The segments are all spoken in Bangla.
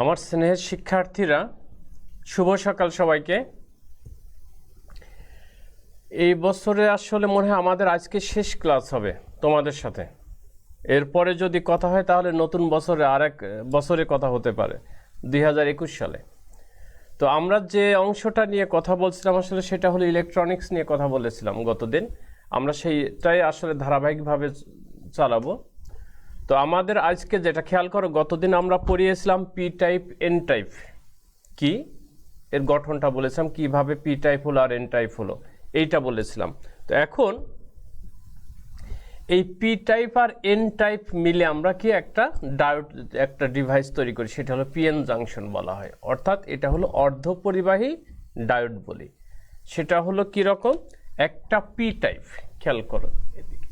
আমার স্নেহের শিক্ষার্থীরা, শুভ সকাল সবাইকে। এই বছরে আসলে মনে হয় আমাদের আজকে শেষ ক্লাস হবে তোমাদের সাথে। এরপরে যদি কথা হয় তাহলে নতুন বছরে আরেক বছরে কথা হতে পারে, 2021 সালে। তো আমরা যে অংশটা নিয়ে কথা বলছিলাম আসলে সেটা হলো ইলেকট্রনিক্স নিয়ে কথা বলেছিলাম গতদিন। আমরা সেইটাই আসলে ধারাবাহিকভাবে চালাবো। তো আমাদের আজকে যেটা খেয়াল করো, গতদিন আমরা পড়িয়েছিলাম পি টাইপ এন টাইপ কি, এর গঠনটা বলেছিলাম, কিভাবে পি টাইপ হলো আর এন টাইপ হলো, এইটা বলেছিলাম। তো এখন এই পি টাইপ আর এন টাইপ মিলে আমরা কি একটা ডায়োড, একটা ডিভাইস তৈরি করি, সেটা হলো পিএন জাংশন বলা হয়। অর্থাৎ এটা হলো অর্ধপরিবাহী ডায়োড বলি। সেটা হলো কীরকম, একটা পি টাইপ, খেয়াল করো এদিকে,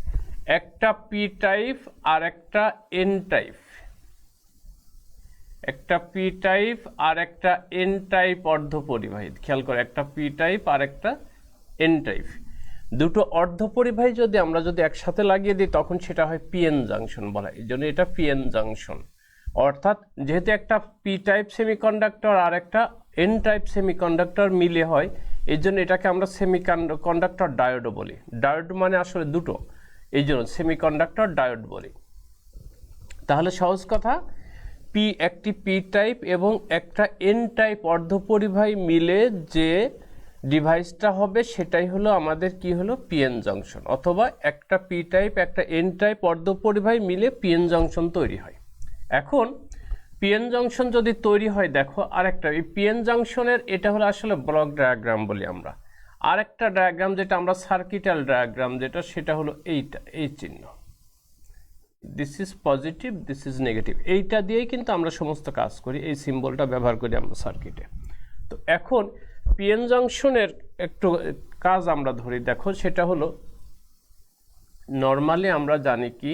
একটা পি টাইপ আর একটা এন টাইপ, একটা পি টাইপ আর একটা এন টাইপ অর্ধপরিবাহী। খেয়াল করো, একটা পি টাইপ আর একটা এন টাইপ, দুটো অর্ধপরিবাহী আমরা যদি একসাথে লাগিয়ে দিই তখন সেটা হয় পিএন জাংশন বলা হয়। এই জন্য এটা পিএন জাংশন। অর্থাৎ যেহেতু একটা পি টাইপ সেমিকন্ডাক্টর আর একটা এন টাইপ সেমিকন্ডাক্টর মিলে হয়, এই জন্য এটাকে আমরা সেমিকন্ডাক্টর ডায়োডও বলি। ডায়োড মানে আসলে দুটো, এই জন্য সেমিকন্ডাক্টর ডায়োড বলি। তাহলে সহজ কথা, একটি পি টাইপ এবং একটা এন টাইপ অর্ধপরিবাহী মিলে যে ডিভাইসটা হবে সেটাই হলো আমাদের কি হলো, পিএন জাংশন। অথবা একটা পি টাইপ একটা এন টাইপ অর্ধপরিবাহী মিলে পিএন জাংশন তৈরি হয়। এখন পিএন জাংশন যদি তৈরি হয়, দেখো আরেকটা, এই পিএন জাংশনের এটা হলো আসলে ব্লক ডায়াগ্রাম বলি আমরা। আরেকটা ডায়াগ্রাম যেটা আমরা সার্কিটাল ডায়াগ্রাম যেটা, সেটা হলো এইটা, এই চিহ্ন, this is positive, this is negative. এইটা দিয়েই কিন্তু আমরা সমস্ত কাজ করি, এই সিম্বলটা ব্যবহার করি আমরা সার্কিটে। তো এখন পিএন জাংশনের একটু কাজ আমরা ধরি, দেখো সেটা হলো, নর্মালি আমরা জানি কি,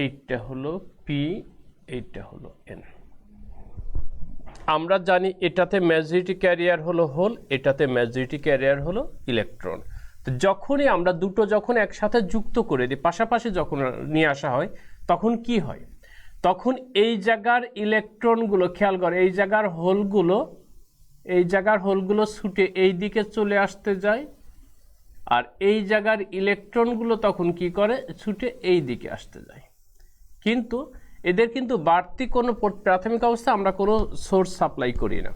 এইটা হলো পি, এইটা হলো এন। আমরা জানি এটাতে মেজরিটি ক্যারিয়ার হলো হোল, এটাতে মেজরিটি ক্যারিয়ার হলো ইলেকট্রন। তো যখনই আমরা দুটো যখন একসাথে যুক্ত করে দিই, পাশাপাশি যখন নিয়ে আসা হয়, তখন কি হয়, তখন এই জায়গার ইলেকট্রনগুলো, খেয়াল করে, এই জায়গার হোলগুলো ছুটে এই দিকে চলে আসতে যায়, আর এই জায়গার ইলেকট্রনগুলো তখন কি করে, ছুটে এই দিকে আসতে যায়। কিন্তু এদের কিন্তু বাড়তি কোনো প্রাথমিক অবস্থা আমরা কোনো সোর্স সাপ্লাই করি না।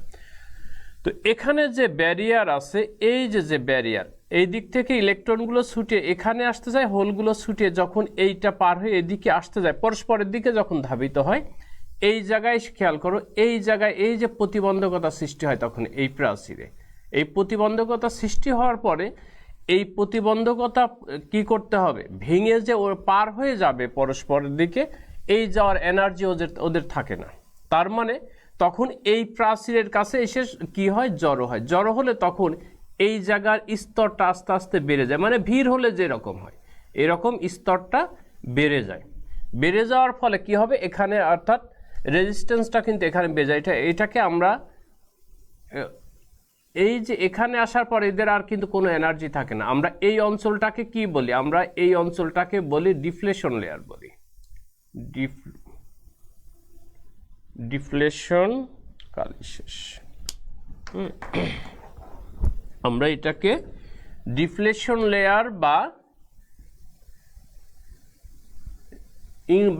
তো এখানে যে ব্যারিয়ার আছে, এই যে ব্যারিয়ার, এই দিক থেকে ইলেকট্রনগুলো ছুটে এখানে আসতে যায়, হোলগুলো ছুটে যখন এইটা পার হয়ে এদিকে আসতে যায়, পরস্পরের দিকে যখন ধাবিত হয়, এই জায়গায় খেয়াল করো, এই জায়গায় এই যে প্রতিবন্ধকতা সৃষ্টি হয়, তখন এই প্রাচীরে এই প্রতিবন্ধকতা সৃষ্টি হওয়ার পরে এই প্রতিবন্ধকতা কি করতে হবে, ভেঙে যে ওর পার হয়ে যাবে পরস্পরের দিকে, এই যাওয়ার এনার্জি ওদের থাকে না। তার মানে তখন এই প্রাচীরের কাছে এসে কি হয়, জড়ো হয়। জড়ো হলে তখন এই জায়গার স্তরটা আস্তে আস্তে বেড়ে যায়, মানে ভিড় হলে যেরকম হয় এরকম স্তরটা বেড়ে যায়। বেড়ে যাওয়ার ফলে কি হবে, এখানে অর্থাৎ রেজিস্ট্যান্সটা কিন্তু এখানে বেড়ে যায়। এটাকে আমরা, এই যে এখানে আসার পর এদের আর কিন্তু কোনো এনার্জি থাকে না। আমরা এই অঞ্চলটাকে কি বলি, আমরা এই অঞ্চলটাকে বলি ডিফ্লেশন লেয়ার বলি। ডিফ্লেশন কালি শেষ, আমরা এটাকে ডিফ্লেশন লেয়ার বা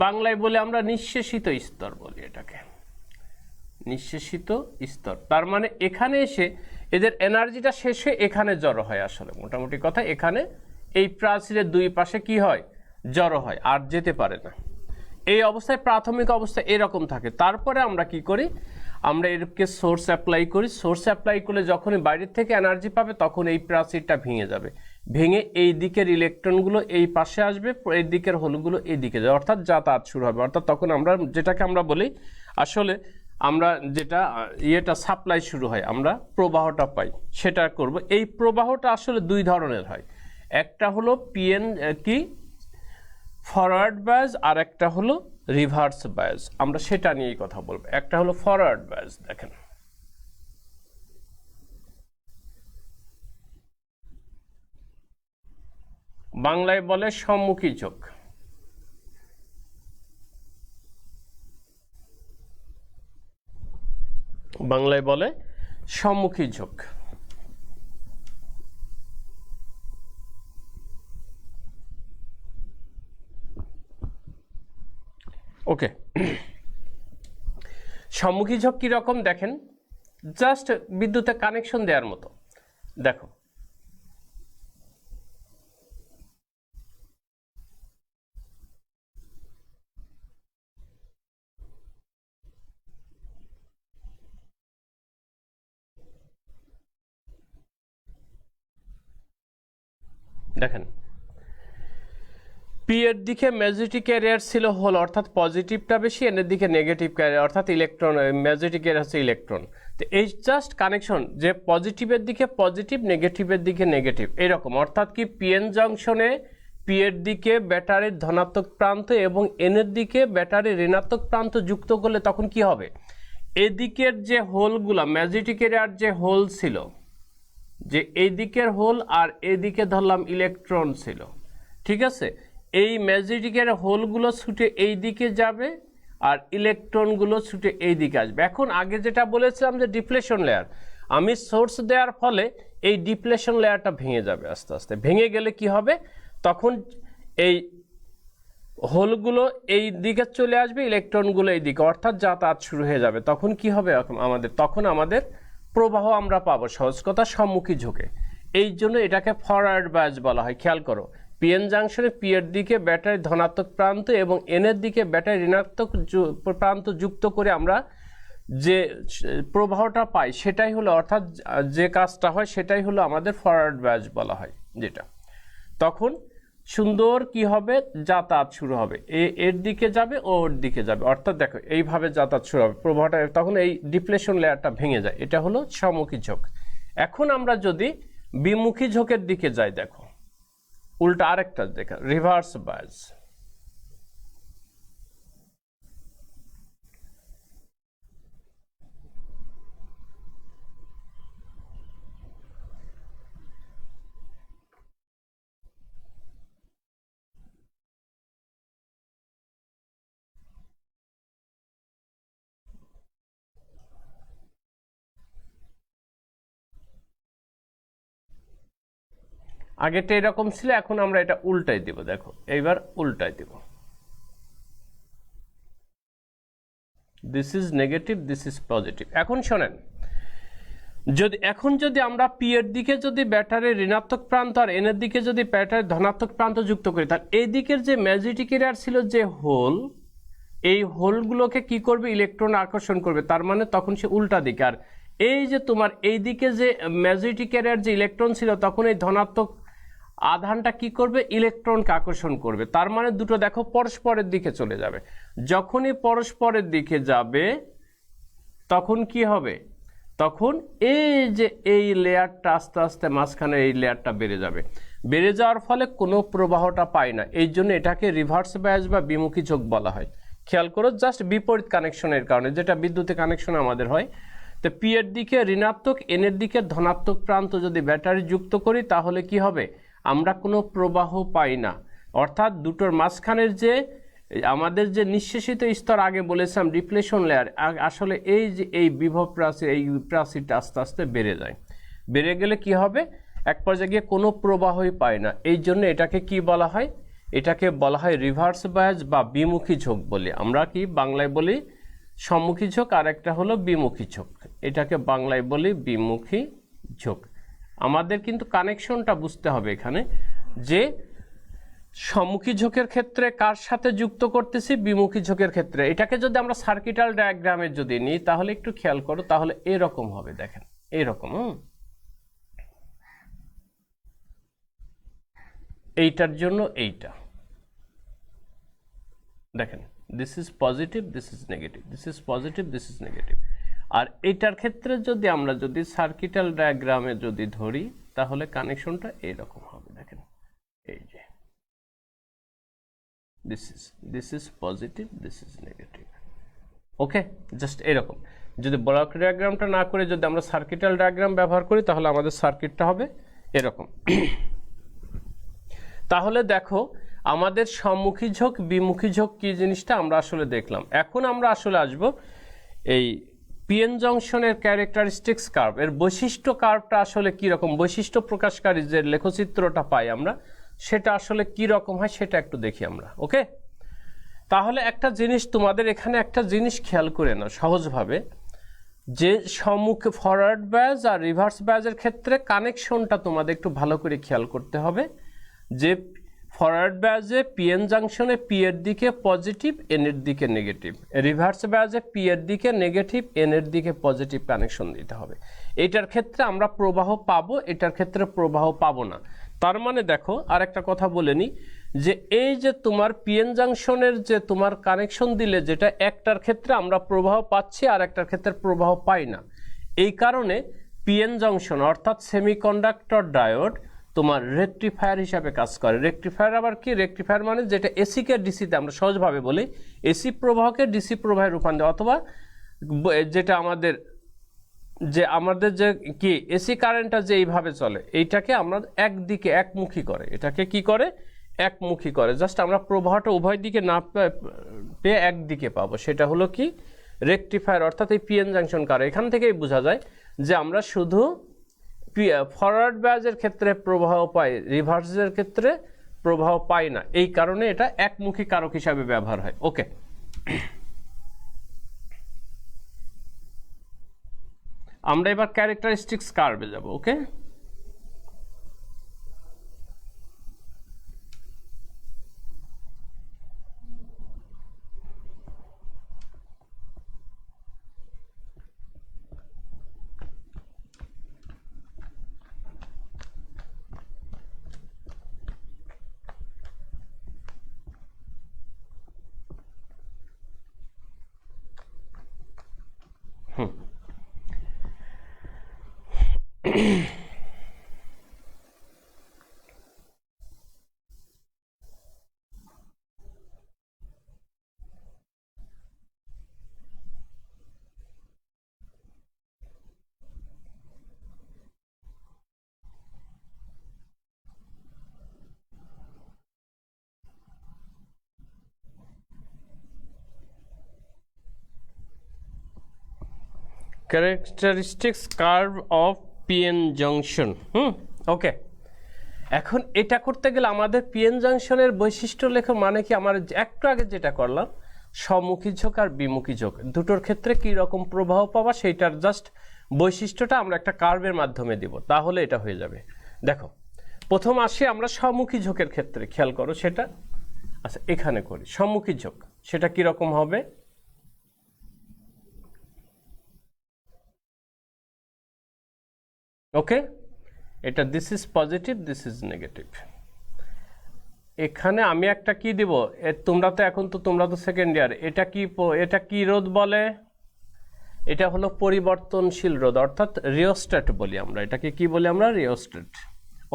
বাংলায় বলে আমরা নিঃশেষিত স্তর বলি, এটাকে নিঃশেষিত স্তর। তার মানে এখানে এসে এদের এনার্জিটা শেষ হয়ে এখানে জড়ো হয়। আসলে মোটামুটি কথা, এখানে এই প্রাচীরের দুই পাশে কি হয়, জড়ো হয়, আর যেতে পারে না। এই অবস্থায় প্রাথমিক অবস্থা এরকম থাকে। তারপরে আমরা কি করি, আমরা এরকে সোর্স অ্যাপ্লাই করি। সোর্স অ্যাপ্লাই করলে যখনই বাইরের থেকে এনার্জি পাবে তখন এই প্রাচীরটা ভেঙে যাবে, ভেঙে এই দিকের ইলেকট্রনগুলো এই পাশে আসবে, এই দিকের হোলগুলো এই দিকে যাবে, অর্থাৎ যাতায়াত শুরু হবে। অর্থাৎ তখন আমরা যেটাকে আমরা বলি, আসলে আমরা যেটা ইয়েটা সাপ্লাই শুরু হয়, আমরা প্রবাহটা পাই, সেটা করব। এই প্রবাহটা আসলে দুই ধরনের হয়, একটা হলো পিএন কি ফরওয়ার্ড বায়াস, আর একটা হলো রিভার্স বায়াস। আমরা সেটা নিয়েই কথা বলবো। একটা হলো ফরওয়ার্ড বায়াস, দেখেন বাংলায় বলে সম্মুখী ঝোঁক। বাংলায় বলে সম্মুখী ঝোঁক। ওকে, সম্মুখী ঝোঁক কিরকম দেখেন, জাস্ট বিদ্যুতের কানেকশন দেওয়ার মতো। দেখো দেখেন পি এর দিকে ম্যাজেটিক ক্যারিয়ার ছিল হোল, অর্থাৎ পজিটিভটা বেশি, এর দিকে নেগেটিভ ক্যারিয়ার অর্থাৎ ইলেকট্রন, ম্যাজেটিক ক্যারিয়ার হচ্ছে ইলেকট্রন। তো এই জাস্ট কানেকশন যে পজিটিভের দিকে পজিটিভ, নেগেটিভের দিকে নেগেটিভ, এরকম। অর্থাৎ কি পিএন জংশনে পি এর দিকে ব্যাটারির ধনাত্মক প্রান্ত এবং এন এর দিকে ব্যাটারির ঋণাত্মক প্রান্ত যুক্ত করলে তখন কি হবে, এদিকের যে হোলগুলা ম্যাজেটিক ক্যারিয়ার যে হোল ছিল, যে এই দিকের হোল আর এদিকে ধরলাম ইলেকট্রন ছিল, ঠিক আছে, এই ম্যাজেটিকের হোলগুলো ছুটে এই দিকে যাবে আর ইলেকট্রনগুলো ছুটে এই দিকে আসবে। এখন আগে যেটা বলেছিলাম যে ডিপ্লেশন লেয়ার, আমি সোর্স দেওয়ার ফলে এই ডিপ্লেশন লেয়ারটা ভেঙে যাবে আস্তে আস্তে। ভেঙে গেলে কি হবে, তখন এই হোলগুলো এই দিকে চলে আসবে, ইলেকট্রনগুলো এই দিকে, অর্থাৎ যাতায়াত শুরু হয়ে যাবে। তখন কি হবে আমাদের প্রবাহ আমরা পাবো, সহজ কথা, সম্মুখী ঝোঁকে। এই জন্য এটাকে ফরওয়ার্ড বায়াস বলা হয়। খেয়াল করো, পিএন জাংশনে পি এর দিকে ব্যাটারি ধনাত্মক প্রান্ত এবং এন এর দিকে ব্যাটারি ঋণাত্মক প্রান্ত যুক্ত করে আমরা যে প্রবাহটা পাই সেটাই হলো, অর্থাৎ যে কাজটা হয় সেটাই হলো আমাদের ফরওয়ার্ড বায়াস বলা হয়। যেটা তখন সুন্দর কি হবে, যাতায়াত শুরু হবে, এর দিকে যাবে ও ওর দিকে যাবে, অর্থাৎ দেখো এইভাবে যাতায়াত শুরু হবে প্রবাহটা, তখন এই ডিপ্লেশন লেয়ারটা ভেঙে যায়। এটা হলো সম্মুখী ঝোঁক। এখন আমরা যদি বিমুখী ঝোঁকের দিকে যাই, দেখো উল্টা আরেকটা দেখা, রিভার্স বায়াস। আগেটা এরকম ছিল, এখন আমরা এটা উল্টাই দিব। দেখো এইবার উল্টাই দিব, this is negative, this is positive. এখন শোনেন, যদি আমরা পি এর দিকে যদি ব্যাটারির ঋণাত্মক প্রান্ত আর এন এর দিকে যদি ব্যাটারির ধনাত্মক প্রান্ত যুক্ত করি, তাহলে এই দিকের যে ম্যাজেটিক এরিয়ার ছিল যে হোল, এই হোলগুলোকে কি করবে, ইলেকট্রন আকর্ষণ করবে, তার মানে তখন সে উল্টা দিকে। আর এই যে তোমার এই দিকে যে ম্যাজেটিক এরিয়ার যে ইলেকট্রন ছিল, তখন এই ধনাত্মক আধানটা কি করবে, ইলেকট্রনকে আকর্ষণ করবে, তার মানে দুটো দেখো পরস্পরের দিকে চলে যাবে। যখনই পরস্পরের দিকে যাবে তখন কি হবে, তখন এই যে এই লেয়ারটা আস্তে আস্তে মাঝখানে এই লেয়ারটা বেড়ে যাবে। বেড়ে যাওয়ার ফলে কোনো প্রবাহটা পায় না, এই জন্য এটাকে রিভার্স বায়াস বা বিমুখী ঝোঁক বলা হয়। খেয়াল করো, জাস্ট বিপরীত কানেকশনের কারণে, যেটা বিদ্যুতের কানেকশন আমাদের হয়। তো পি এর দিকে ঋণাত্মক, এন এর দিকে ধনাত্মক প্রান্ত যদি ব্যাটারি যুক্ত করি, তাহলে কি হবে, আমরা কোনো প্রবাহ পাই না। অর্থাৎ দুটোর মাঝখানের যে আমাদের যে নিঃশেষিত স্তর, আগে বলেছিলাম ডিপ্লেশন লেয়ার, আসলে এই যে এই বিভব প্রাচীর, এই প্রাচীরটা আস্তে আস্তে বেড়ে যায়। বেড়ে গেলে কি হবে, এক পর্যায়ে গিয়ে কোনো প্রবাহই পায় না। এই জন্য এটাকে কি বলা হয়, এটাকে বলা হয় রিভার্স বায়াস বা বিমুখী ঝোঁক বলি। আমরা কি বাংলায় বলি সম্মুখী ঝোঁক, আর একটা হলো বিমুখী ঝোঁক। এটাকে বাংলায় বলি বিমুখী ঝোঁক। আমাদের কিন্তু কানেকশনটা বুঝতে হবে এখানে, যে সম্মুখী ঝোঁকের ক্ষেত্রে কার সাথে যুক্ত করতেছি, বিমুখী ঝোঁকের ক্ষেত্রে। এটাকে যদি আমরা সার্কিটাল ডায়াগ্রামে যদি নিই, তাহলে একটু খেয়াল করো, তাহলে এরকম হবে। দেখেন এরকম, এইটার জন্য এইটা দেখেন, this is positive, this is negative, this is positive, this is negative. আর এইটার ক্ষেত্রে যদি আমরা যদি সার্কিটাল ডায়াগ্রামে যদি ধরি, তাহলে কানেকশনটা এরকম হবে। দেখেন এই যে this is positive, this is negative. Okay, just এরকম। যদি ব্লক ডায়াগ্রামটা না করে যদি আমরা সার্কিটাল ডায়াগ্রাম ব্যবহার করি, তাহলে আমাদের সার্কিটটা হবে এরকম। তাহলে দেখো আমাদের সম্মুখী ঝোঁক, বিমুখী ঝোঁক কি জিনিসটা আমরা আসলে দেখলাম। এখন আমরা আসলে আসবো এই পিএন জংশনের ক্যারেক্টারিস্টিক্স কার্ভ, এর বৈশিষ্ট্য কার্ভটা আসলে কি রকম, বৈশিষ্ট্য প্রকাশকারী যে লেখচিত্রটা পাই আমরা সেটা আসলে কি রকম হয় সেটা একটু দেখি আমরা। ওকে, তাহলে একটা জিনিস তোমাদের এখানে একটা জিনিস খেয়াল করে নাও সহজভাবে, যে সম্মুখে ফরওয়ার্ড ব্যাজ আর রিভার্স ব্যাজের ক্ষেত্রে কানেকশনটা তোমাদের একটু ভালো করে খেয়াল করতে হবে। যে ফরওয়ার্ড ব্যাজে পিএন জাংশনে পি এর দিকে পজিটিভ, এন এর দিকে নেগেটিভ, রিভার্স ব্যাজে পি এর দিকে নেগেটিভ, এন এর দিকে পজিটিভ কানেকশন দিতে হবে। এটার ক্ষেত্রে আমরা প্রবাহ পাবো, এটার ক্ষেত্রে প্রবাহ পাবো না। তার মানে দেখো আর একটা কথা বলে নিই, যে এই যে তোমার পিএন জাংশনের যে তোমার কানেকশন দিলে যেটা একটার ক্ষেত্রে আমরা প্রবাহ পাচ্ছি আর একটার ক্ষেত্রে প্রবাহ পাই না, এই কারণে পিএন জাংশন অর্থাৎ সেমিকন্ডাক্টর ডায়োড তোমার রেকটিফায়ার হিসাবে কাজ করে। রেকটিফায়ার আবার কি, রেকটিফায়ার মানে যেটা এসি কে ডিসিতে, আমরা সহজভাবে বলি এসি প্রবাহকে ডিসি প্রবাহে রূপান্তর, অথবা যেটা আমাদের যে কি এসি কারেন্টটা যে এইভাবে চলে এইটাকে আমরা একদিকে একমুখী করে, এটাকে কি করে একমুখী করে, জাস্ট আমরা প্রবাহটা উভয় দিকে না পেয়ে একদিকে পাবো, সেটা হলো কি রেকটিফায়ার অর্থাৎ এই পিএন জাংশন কারে। এখান থেকেই বোঝা যায় যে আমরা শুধু ফরওয়ার্ড ব্যাজের ক্ষেত্রে প্রবাহ পাই, রিভার্সের ক্ষেত্রে প্রবাহ পাই না, এই কারণে এটা একমুখী কারক হিসাবে ব্যবহার হয়। ওকে, আমরা এবার ক্যারেক্টারিস্টিক্স কার্ভে যাব। Okay, characteristics curve of PN junction. Okay, এখন এটা করতে গেলে আমাদের পিএন জাংশনের বৈশিষ্ট্য লেখা মানে কি, আমার একটু আগে যেটা করলাম সম্মুখী ঝোঁক আর বিমুখী ঝোঁক দুটোর ক্ষেত্রে কি রকম প্রবাহ পাবা সেইটার জাস্ট বৈশিষ্ট্যটা আমরা একটা কার্ভের মাধ্যমে দিব, তাহলে এটা হয়ে যাবে। দেখো প্রথম আসি আমরা সম্মুখী ঝোঁকের ক্ষেত্রে, খেয়াল করো সেটা, আচ্ছা এখানে করি সম্মুখী ঝোঁক, সেটা কি রকম হবে, ওকে এটা this is positive, this is negative. এখানে আমি একটা কি দিব, তোমরা তো সেকেন্ড ইয়ার, এটা কি রোধ বলে, এটা হলো পরিবর্তনশীল রোধ অর্থাৎ রিওস্ট্যাট বলি আমরা, এটাকে কি বলি আমরা, রিওস্ট্যাট।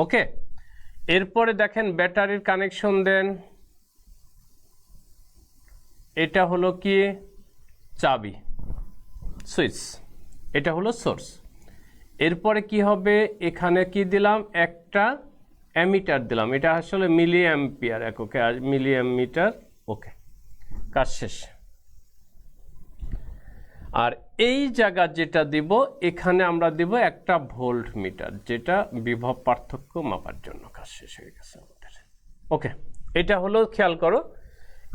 ওকে, এরপরে দেখেন ব্যাটারির কানেকশন দেন, এটা হলো কি চাবি সুইচ, এটা হলো সোর্স। এরপরে কি হবে, এখানে কি দিলাম একটা অ্যামিটার দিলাম, এটা আসলে মিলি অ্যাম্পিয়ার এককে, মিলি অ্যামিটার। ওকে, কাজ শেষ। আর এই জায়গা যেটা দিব এখানে আমরা দিব একটা ভোল্ট মিটার, যেটা বিভব পার্থক্য মাপার জন্য। কাজ শেষ হয়ে গেছে আমাদের। ওকে, এটা হলো খেয়াল করো,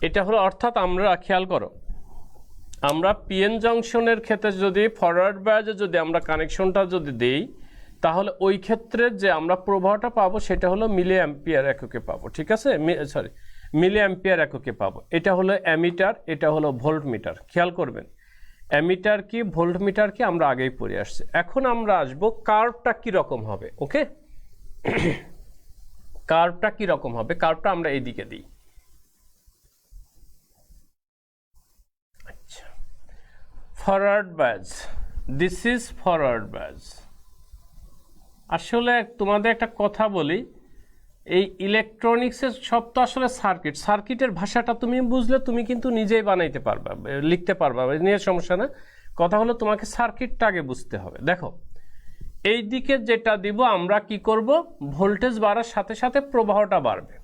এটা হলো অর্থাৎ আমরা খেয়াল করো আমরা পিএন জংশনের ক্ষেত্রে যদি ফরওয়ার্ড ব্যাজে যদি আমরা কানেকশনটা যদি দেই, তাহলে ওই ক্ষেত্রে যে আমরা প্রবাহটা পাবো সেটা হলো মিলি অ্যাম্পিয়ার এককে পাবো, ঠিক আছে, মিলি অ্যাম্পিয়ার এককে পাবো। এটা হলো অ্যামিটার, এটা হলো ভোল্ট মিটার। খেয়াল করবেন অ্যামিটার কি ভোল্ট মিটার কি আমরা আগেই পড়ে আসছি। এখন আমরা আসবো কার্ভটা কি রকম হবে। ওকে, কার্ভটা কি রকম হবে, কার্ভটা আমরা এইদিকে দিই। আচ্ছা, forward badge, this is forward badge. আসলে তোমাদের একটা কথা বলি, এই ইলেকট্রনিক্সের সব তো আসলে সার্কিটের ভাষাটা তুমি বুঝলে তুমি কিন্তু নিজেই বানাইতে পারবা, লিখতে পারবা, নিয়ে সমস্যা না। কথা হলো তোমাকে সার্কিটটা আগে বুঝতে হবে। দেখো এই দিকে যেটা দিব আমরা কি করব, ভোল্টেজ বাড়ার সাথে সাথে প্রবাহটা বাড়বে,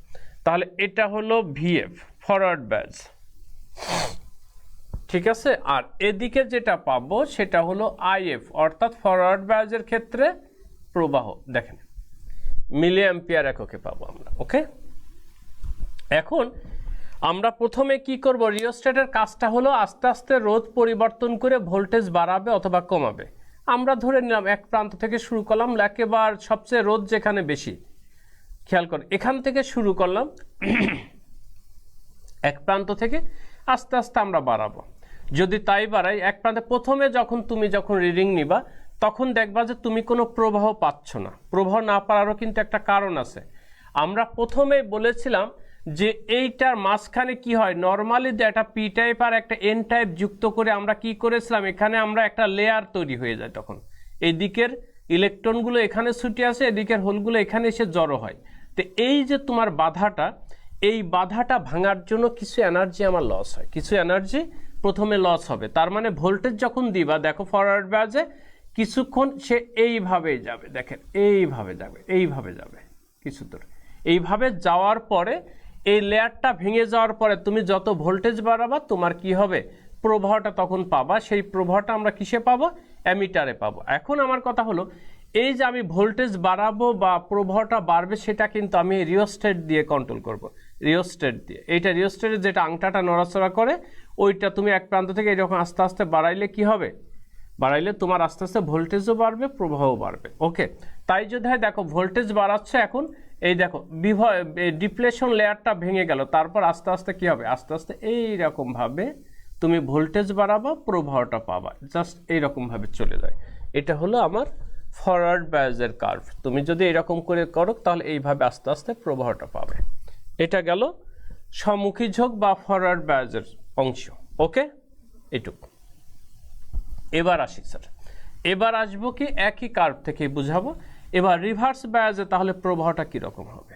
তাহলে এটা হলো ভিএফ ফরওয়ার্ড ব্যাজ, ঠিক আছে। আর এদিকে যেটা পাবো সেটা হলো আইএফ, অর্থাৎ ফরওয়ার্ড বায়াসের ক্ষেত্রে প্রবাহ, দেখেন মিলি অ্যাম্পিয়ার এককে পাবো আমরা। ওকে, এখন আমরা প্রথমে কি করব, রিওস্ট্যাটের কাজটা হলো আস্তে আস্তে রোধ পরিবর্তন করে ভোল্টেজ বাড়াবে অথবা কমাবে। আমরা ধরে নিলাম এক প্রান্ত থেকে শুরু করলাম, একেবারে সবচেয়ে রোধ যেখানে বেশি, খেয়াল কর এখান থেকে শুরু করলাম এক প্রান্ত থেকে আস্তে আস্তে আমরা বাড়াবো। যদি তাই বাড়াই, এক প্রান্তে প্রথমে তুমি যখন রিডিং নিবা তখন দেখবা যে তুমি কোনো প্রবাহ পাচ্ছ না। প্রবাহ না পাওয়ারও কিন্তু একটা কারণ আছে। আমরা প্রথমেই বলেছিলাম যে এইটার মাঝখানে কি হয়, নর্মালি একটা পি টাইপ আর একটা এন টাইপ যুক্ত করে আমরা কি করেছিলাম, এখানে আমরা একটা লেয়ার তৈরি হয়ে যায়। তখন এই দিকের ইলেকট্রনগুলো এখানে ছুটে আসে, এদিকের হোলগুলো এখানে এসে জড়ো হয়। তো এই যে তোমার বাধাটা, এই বাধাটা ভাঙার জন্য কিছু এনার্জি আমার লস হয়, কিছু এনার্জি প্রথমে লস হবে। তার মানে ভোল্টেজ যখন দিবা, দেখো ফরওয়ার্ড বায়াসে কিছুক্ষণ সে এইভাবেই যাবে, দেখেন এইভাবে যাবে, এইভাবে যাবে কিছু দূর, এইভাবে যাওয়ার পরে এই লেয়ারটা ভেঙে যাওয়ার পরে তুমি যত ভোল্টেজ বাড়াবা তোমার কি হবে, প্রবাহটা তখন পাবা। সেই প্রবাহটা আমরা কিসে পাবো, অ্যামিটারে পাবো। এখন আমার কথা হলো, এই যে আমি ভোল্টেজ বাড়াবো বা প্রবাহটা বাড়বে সেটা কিন্তু আমি রিওস্ট্যাট দিয়ে কন্ট্রোল করব, রিওস্ট্যাট দিয়ে। এইটা রিওস্ট্যাটের যেটা আংটাটা নড়াচড়া করে, ওইটা তুমি এক প্রান্ত থেকে এরকম আস্তে আস্তে বাড়াইলে কি হবে, বাড়াইলে তোমার আস্তে আস্তে ভোল্টেজও বাড়বে, প্রবাহও বাড়বে। ওকে, তাই যদি হয় দেখো ভোল্টেজ বাড়াচ্ছে, এখন এই দেখো ডিপ্লেশন লেয়ারটা ভেঙে গেল, তারপর আস্তে আস্তে কি হবে, আস্তে আস্তে এইরকম ভাবে তুমি ভোল্টেজ বাড়াবা, প্রবাহটা পাবা, জাস্ট এইরকম ভাবে চলে যায়। এটা হলো আমার ফরওয়ার্ড বায়াসের কার্ভ। তুমি যদি এরকম করে করো তাহলে এইভাবে আস্তে আস্তে প্রবাহটা পাবে। এটা গেল সম্মুখী ঝোঁক বা ফরওয়ার্ড বায়াসের অংশ। ওকে, এটুকু। এবার আসি স্যার, এবার আসবো কি একই কার্ভ থেকে বুঝাবো। এবার রিভার্স বায়াসে তাহলে প্রবাহটা কীরকম হবে।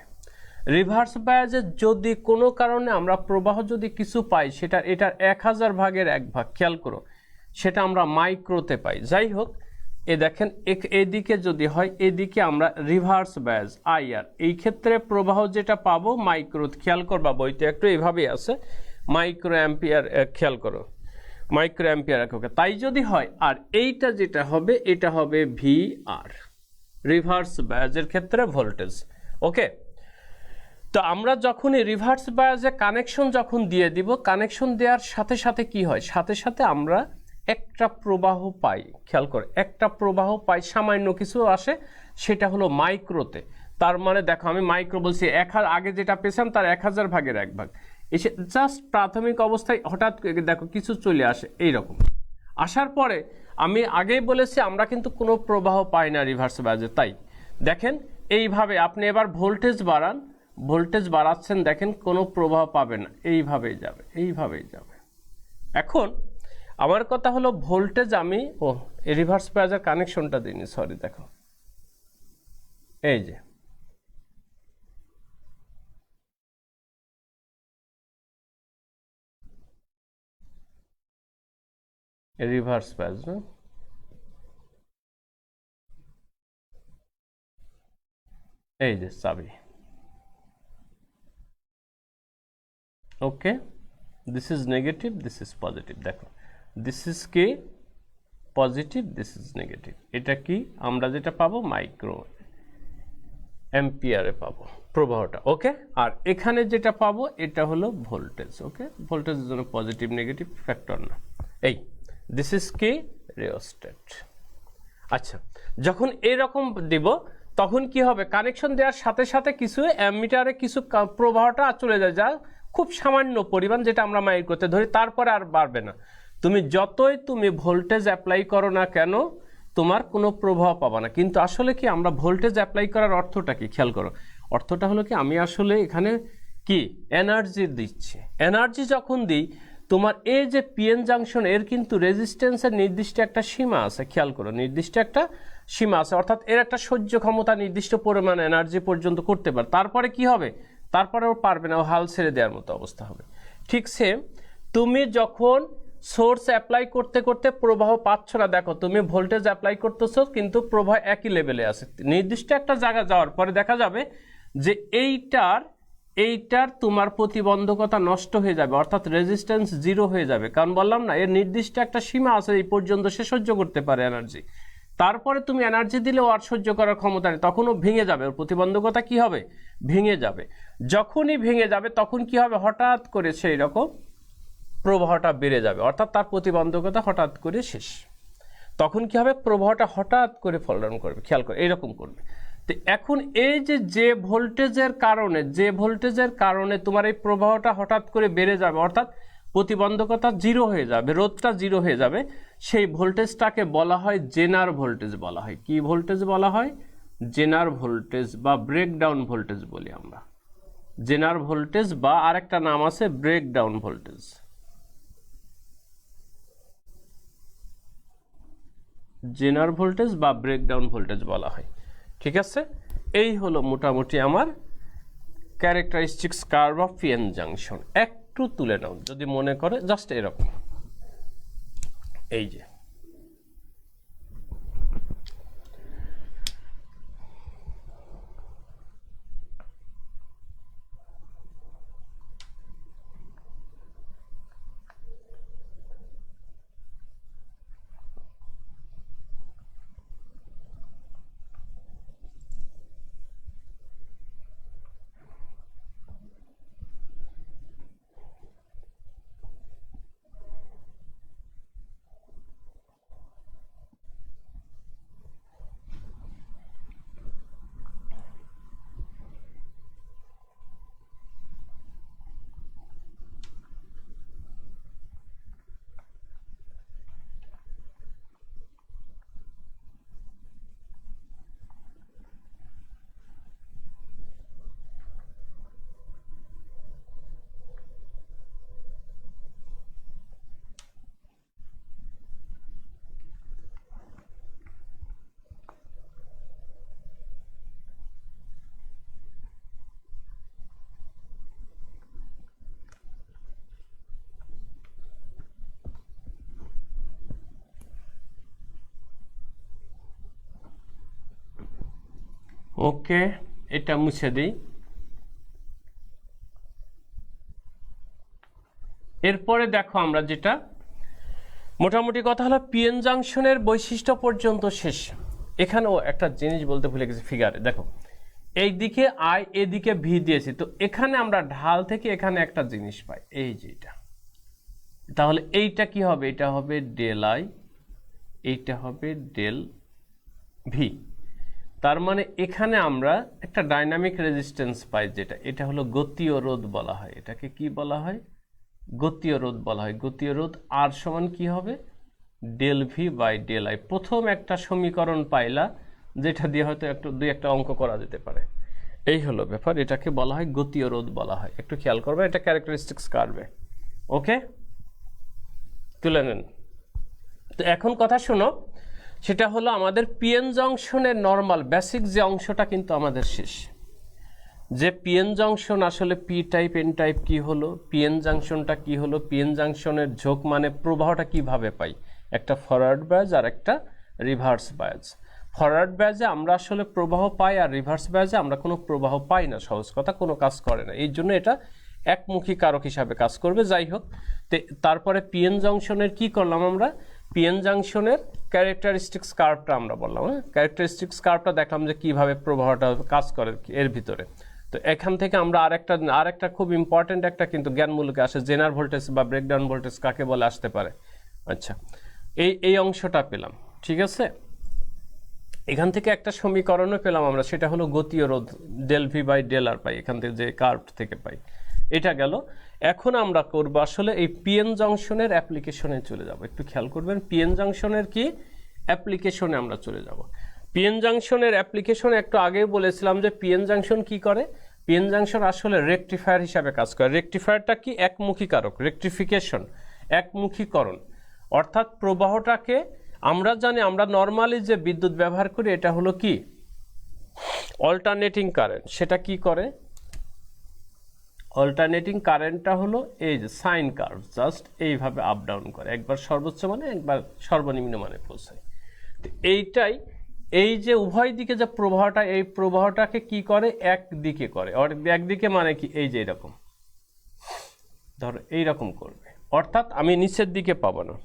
রিভার্স বায়াসে যদি কোনো কারণে আমরা প্রবাহ যদি কিছু পাই, সেটা এটার 1000 ভাগের 1 ভাগ, খেয়াল করো, সেটা আমরা মাইক্রোতে পাই। যাই হোক, এ দেখেন এদিকে যদি হয়, এদিকে আমরা রিভার্স বায়াস আইআর, এই ক্ষেত্রে প্রবাহ যেটা পাবো মাইক্রো, খেয়াল করবা বইতে একটু এইভাবেই আছে, মাইক্রো অ্যাম্পিয়ার, খেয়াল করো মাইক্রো অ্যাম্পিয়ার এককে। তাই যদি হয়, আর এইটা যেটা হবে এটা হবে ভি আর, রিভার্স বায়াসের ক্ষেত্রে ভোল্টেজ। ওকে, তো আমরা যখনই রিভার্স বায়াসে কানেকশন যখন দিয়ে দিব, কানেকশন দেওয়ার সাথে সাথে কি হয়, সাথে সাথে আমরা একটা প্রবাহ পাই। খেয়াল করে একটা প্রবাহ পাই, সামান্য কিছু আসে, সেটা হলো মাইক্রোতে। তার মানে দেখো আমি মাইক্রো বলছি, আগে যেটা পেয়েছিলাম তার 1000 ভাগের 1 ভাগ এসে জাস্ট প্রাথমিক অবস্থায় হঠাৎ দেখো কিছু চলে আসে এইরকম। আসার পরে আমি আগেই বলেছি আমরা কিন্তু কোনো প্রবাহ পাই না রিভার্স বায়াসে। তাই দেখেন এইভাবে আপনি এবার ভোল্টেজ বাড়ান, ভোল্টেজ বাড়াচ্ছেন, দেখেন কোনো প্রবাহ পাবে না, এইভাবেই যাবে, এইভাবেই যাবে। এখন আমার কথা হলো ভোল্টেজ আমি রিভার্স বায়াসের কানেকশনটা দিইনি, সরি, দেখো এই যে রিভার্স বায়াস না, এই যে চাবি। Okay, this is negative, this is positive. দেখো দিস ইজ কে পজিটিভ, দিস ইজ নেগেটিভ। এটা কি আমরা যেটা পাবো মাইক্রো অ্যাম্পিয়ারে পাবো প্রবাহটা। ওকে, আর এখানে যেটা পাবো এটা হলো ভোল্টেজ। ওকে, ভোল্টেজের জন্য পজিটিভ নেগেটিভ ফ্যাক্টর না। এই দিস ইজ কে রিওস্ট্যাট। আচ্ছা, যখন এরকম দিব তখন কি হবে, কানেকশন দেওয়ার সাথে সাথে কিছু অ্যামিটারে কিছু প্রবাহটা চলে যায়, যা খুব সামান্য পরিমাণ, যেটা আমরা মাইক্রোতে ধরি, তারপরে আর বাড়বে না। তুমি যতই তুমি ভোল্টেজ অ্যাপ্লাই করো না কেন তোমার কোনো প্রভাব পাবা না। কিন্তু আসলে কি আমরা ভোল্টেজ অ্যাপ্লাই করার অর্থটা কি, খেয়াল করো, অর্থটা হলো কি আমি আসলে এখানে কি এনার্জি দিচ্ছি। এনার্জি যখন দিই, তোমার এই যে পিএন জাংশন, এর কিন্তু রেজিস্ট্যান্সের নির্দিষ্ট একটা সীমা আছে, খেয়াল করো, নির্দিষ্ট একটা সীমা আছে, অর্থাৎ এর একটা সহ্য ক্ষমতা নির্দিষ্ট পরিমাণ এনার্জি পর্যন্ত করতে পারে। তারপরে কি হবে, তারপরে ও পারবে না, ও হাল ছেড়ে দেওয়ার মতো অবস্থা হবে। ঠিক সেম, তুমি যখন সোর্স অ্যাপ্লাই করতে করতে প্রবাহ পাচ্ছ না, দেখো তুমি ভোল্টেজ অ্যাপ্লাই করতেছো কিন্তু প্রবাহ একই লেভেলে আছে, নির্দিষ্ট একটা জায়গা যাওয়ার পরে দেখা যাবে যে এইটার এইটার তোমার প্রতিবন্ধকতা নষ্ট হয়ে যাবে, অর্থাৎ রেজিস্ট্যান্স জিরো হয়ে যাবে। কারণ বললাম না, এর নির্দিষ্ট একটা সীমা আছে, এই পর্যন্ত সে সহ্য করতে পারে এনার্জি। তারপরে তুমি এনার্জি দিলেও আর সহ্য করার ক্ষমতা নেই, তখনও ভেঙে যাবে, ওর প্রতিবন্ধকতা কি হবে, ভেঙে যাবে। যখনই ভেঙে যাবে তখন কি হবে, হঠাৎ করে সেই রকম প্রবাহটা বেড়ে যাবে, অর্থাৎ তার প্রতিবন্ধকতা হঠাৎ করে শেষ। তখন কি হবে, প্রবাহটা হঠাৎ করে ফল ডাউন করবে, খেয়াল করে এইরকম করবে। তো এখন এই যে ভোল্টেজের কারণে তোমার এই প্রবাহটা হঠাৎ করে বেড়ে যাবে, অর্থাৎ প্রতিবন্ধকতা জিরো হয়ে যাবে, রোধটা জিরো হয়ে যাবে, সেই ভোল্টেজটাকে বলা হয় জেনার ভোল্টেজ বলা হয়। কি ভোল্টেজ বলা হয়, জেনার ভোল্টেজ বা ব্রেকডাউন ভোল্টেজ বলি আমরা। জেনার ভোল্টেজ বা আরেকটা নাম আছে ব্রেকডাউন ভোল্টেজ। জেনার ভোল্টেজ বা ব্রেকডাউন ভোল্টেজ বলা হয়। ঠিক আছে, এই হলো মোটামুটি আমার characteristics curve of PN junction. একটু তুলে নাও যদি মনে করে, জাস্ট এরকম, এই যে ওকে, এটা মুছে দিই। এরপরে দেখো আমরা যেটা মোটামুটি কথা হলো পিএন জাংশনের বৈশিষ্ট্য পর্যন্ত শেষ। এখানেও একটা জিনিস বলতে ভুলে গেছি, ফিগারে দেখো এইদিকে আই, এদিকে ভি দিয়েছি, তো এখানে আমরা ঢাল থেকে এখানে একটা জিনিস পাই, এই যে এটা। তাহলে এইটা কি হবে, এটা হবে ডেল আই, এইটা হবে ডেল ভি। তার মানে এখানে আমরা একটা ডাইনামিক রেজিস্ট্যান্স পাই, যেটা এটা হলো গতীয় রোধ বলা হয়। এটাকে কি বলা হয়, গতীয় রোধ বলা হয়। গতীয় রোধ আর সমান কি হবে, del V by del I. প্রথম একটা সমীকরণ পাইলা, যেটা দিয়ে হয়তো দুই একটা অঙ্ক করা যেতে পারে। এই হলো ব্যাপার, এটাকে বলা হয় গতীয় রোধ বলা হয়। একটু খেয়াল করবে, এটা ক্যারেক্টারিস্টিক্স কার্ভে। ওকে, তুলে নেন। তো এখন কথা শোনো, সেটা হলো আমাদের পিএন জংশনের নর্মাল বেসিক যে অংশটা কিন্তু আমাদের শেষ। যে পিএন জংশন আসলে পি টাইপ এন টাইপ কি হলো, পিএন জাংশনটা কি হলো, পিএন জাংশনের ঝোঁক মানে প্রবাহটা কিভাবে পাই, একটা ফরওয়ার্ড বায়াস আর একটা রিভার্স বায়াস। ফরওয়ার্ড বায়াসে আমরা আসলে প্রবাহ পাই, আর রিভার্স বায়াসে আমরা কোনো প্রবাহ পাই না, সহজ কথা, কোনো কাজ করে না। এই জন্য এটা একমুখী কারক হিসাবে কাজ করবে। যাই হোক, তারপরে পিএন জংশনের কি করলাম আমরা, পিএন জাংশনের ক্যারেক্টারিস্টিক্স কার্ভটা আমরা বললাম। হ্যাঁ, ক্যারেক্টারিস্টিক্স কার্ভটা দেখলাম যে কিভাবে প্রবাহটা কাজ করে এর ভিতরে। তো এখান থেকে আমরা আরেকটা খুব ইম্পর্টেন্ট একটা কিন্তু জ্ঞানমূলকে আসে, জেনার ভোল্টেজ বা ব্রেকডাউন ভোল্টেজ কাকে বলে আসতে পারে। আচ্ছা, এই অংশটা পেলাম, ঠিক আছে। এখান থেকে একটা সমীকরণও পেলাম আমরা, সেটা হলো গতীয় রোধ ডেল ভি বাই ডেল আর পাই, এখান থেকে যে কার্ভ থেকে পাই, এটা গেল। এখন আমরা করব আসলে এই পিএন জংশনের অ্যাপ্লিকেশনে চলে যাব। একটু খেয়াল করবেন, পিএন জংশনের কি অ্যাপ্লিকেশনে আমরা চলে যাব। পিএন জাংশনের অ্যাপ্লিকেশনে একটু আগেই বলেছিলাম যে পিএন জাংশন কি করে, পিএন জাংশন আসলে রেকটিফায়ার হিসাবে কাজ করে। রেকটিফায়ারটা কি, একমুখী কারক, রেকটিফিকেশন, একমুখীকরণ। অর্থাৎ প্রবাহটাকে আমরা জানি, আমরা নর্মালি যে বিদ্যুৎ ব্যবহার করি এটা হলো কি অল্টারনেটিং কারেন্ট। সেটা কি করে, অল্টারনেটিং কারেন্টটা হলো এই যে সাইন কার্ভ, জাস্ট এইভাবে আপ ডাউন করে, একবার সর্বোচ্চ মানে একবার সর্বনিম্ন মানে পৌঁছায়। তো এইটাই এই যে উভয় দিকে যে প্রবাহটা, এই প্রবাহটাকে কি করে একদিকে করে, একদিকে মানে কি এই যে এরকম ধরো এইরকম করবে, অর্থাৎ আমি নিচের দিকে পাবো না,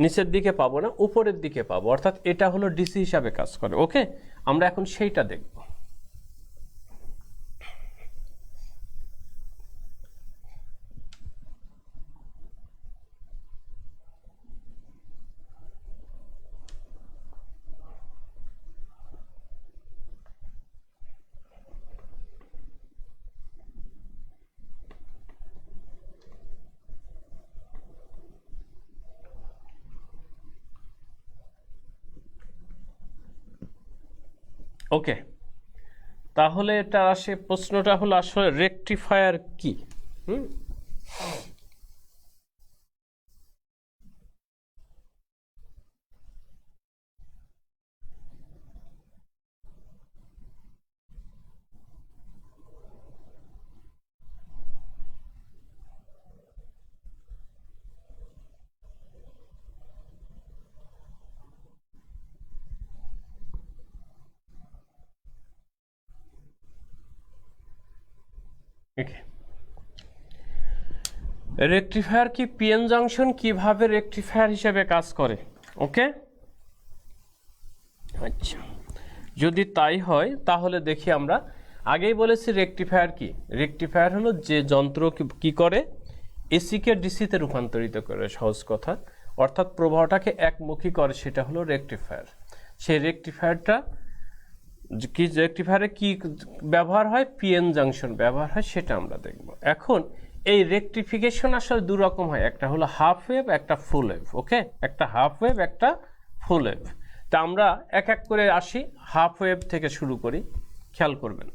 নিচের দিকে পাবো না, উপরের দিকে পাবো, অর্থাৎ এটা হলো ডিসি হিসাবে কাজ করে। ওকে, আমরা এখন সেইটা দেখব। ওকে, তাহলে এটা আসে, প্রশ্নটা হলো আসলে রেকটিফায়ার কি? রেকটিফায়ার কি পিএন জাংশন কিভাবে রেকটিফায়ার হিসেবে কাজ করে? ওকে, আচ্ছা, যদি তাই হয় তাহলে দেখি আমরা আগেই বলেছি রেকটিফায়ার কি। রেকটিফায়ার হলো যে যন্ত্র কি করে এসিকে ডিসিতে রূপান্তরিত করে, সহজ কথা, অর্থাৎ প্রবাহটাকে একমুখী করে, সেটা হলো রেকটিফায়ার। সেই রেকটিফায়ারটা কি, রেকটিফায়ারে কি ব্যবহার হয়, পিএন জাংশন ব্যবহার হয়, সেটা আমরা দেখব। এখন এই রেকটিফিকেশন আসলে দু রকম হয়, একটা হলো হাফ ওয়েভ, একটা ফুল ওয়েভ। ওকে, একটা হাফ ওয়েভ, একটা ফুল ওয়েভ। তা আমরা এক এক করে আসি, হাফ ওয়েভ থেকে শুরু করি, খেয়াল করবেন।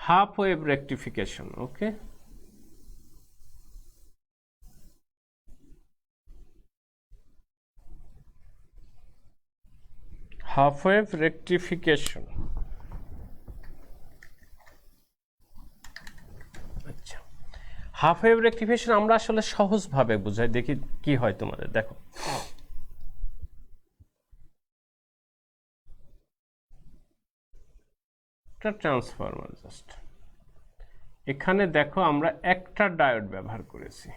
Half wave rectification. Okay, half wave rectification. আচ্ছা, হাফ ওয়েভ রেকটিফিকেশন আমরা আসলে সহজভাবে বুঝাই, দেখি কি হয় তোমাদের। দেখো, একটা ট্রান্সফরমার, জাস্ট এখানে দেখো আমরা একটা ডায়োড ব্যবহার করেছি।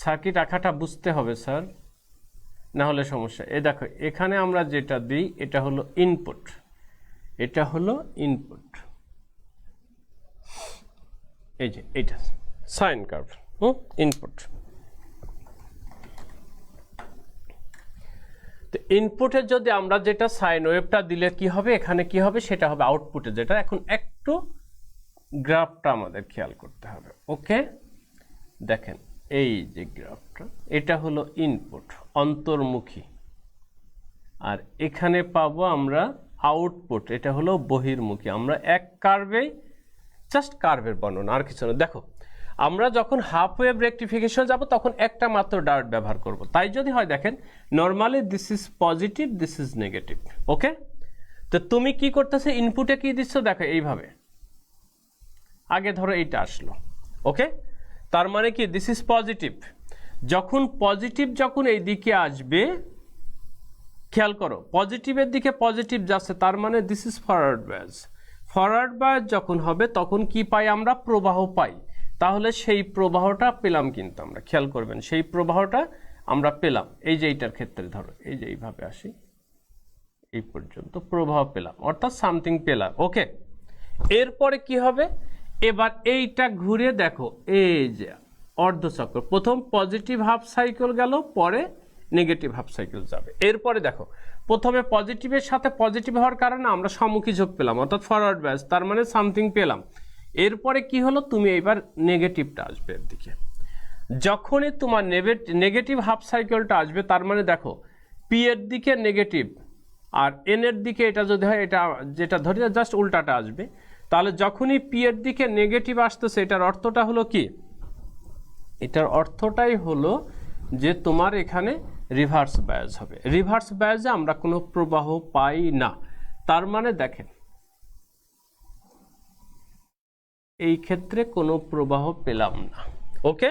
সার্কিট আঁকাটা বুঝতে হবে স্যার, না হলে সমস্যা। এ দেখো, এখানে আমরা যেটা দিই এটা হলো ইনপুট, এটা হলো ইনপুট, এই যে এইটা সাইন কার্ভ, ইনপুট। তো ইনপুটে যদি আমরা যেটা সাইন ওয়েভটা দিলে কি হবে, এখানে কি হবে, সেটা হবে আউটপুটে যেটা। এখন একটু গ্রাফটা আমাদের খেয়াল করতে হবে। ওকে, দেখেন এই যে গ্রাফটা, এটা হলো ইনপুট অন্তর্মুখী, আর এখানে পাবো আমরা আউটপুট, এটা হলো বহির্মুখী। আমরা এক কার্ভেই, জাস্ট কার্ভের বর্ণনা, আর কিছু না। দেখো, আমরা যখন হাফ ওয়েভ রেকটিফিকেশন যাব তখন একটা মাত্র ডায়োড ব্যবহার করব। তাই যদি হয়, দেখেন normally this is positive, this is negative. Okay, তো তুমি কি করতেছে, ইনপুটে কি দিচ্ছ, দেখো এইভাবে, আগে ধরো এইটা আসলো। ওকে, তার মানে কি দিস ইজ পজিটিভ। যখন পজিটিভ, যখন এই দিকে আসবে, খেয়াল করো পজিটিভের দিকে পজিটিভ যাচ্ছে, তার মানে this is forward bias. Forward bias যখন হবে তখন কি পাই আমরা, প্রবাহ পাই। তাহলে সেই প্রবাহটা পেলাম, কিন্তু আমরা খেয়াল করবেন সেই প্রবাহটা আমরা পেলাম। এই যে এইটার ক্ষেত্রে ধরো, এই যে এইভাবে আসি, এই পর্যন্ত প্রবাহ পেলাম, অর্থাৎ সামথিং পেলাম। ওকে, এরপরে কি হবে, এবার এইটা ঘুরে দেখো, এই যে অর্ধচক্র, প্রথম পজিটিভ হাফ সাইকেল গেল, পরে নেগেটিভ হাফ সাইকেল যাবে। এরপরে দেখো, প্রথমে পজিটিভের সাথে পজিটিভ হওয়ার কারণে আমরা সম্মুখী ঝোঁক পেলাম, অর্থাৎ ফরওয়ার্ড ব্যাস, তার মানে সামথিং পেলাম। এরপরে কি হলো, তুমি এইবার নেগেটিভটা আসবে এর দিকে। যখনই তোমার নেগেটিভ হাফ সাইকেলটা আসবে, তার মানে দেখো পি এর দিকে নেগেটিভ, আর এন এর দিকে এটা যদি হয়, এটা যেটা ধরি জাস্ট উল্টাটা আসবে। তাহলে যখনই পি এর দিকে নেগেটিভ আসতেছে, এটার অর্থটা হলো কি, এটার অর্থটাই হলো যে তোমার এখানে রিভার্স বায়াস হবে। রিভার্স বায়াসে আমরা কোনো প্রবাহ পাই না। তার মানে দেখেন এই ক্ষেত্রে কোনো প্রবাহ পেলাম না। ওকে,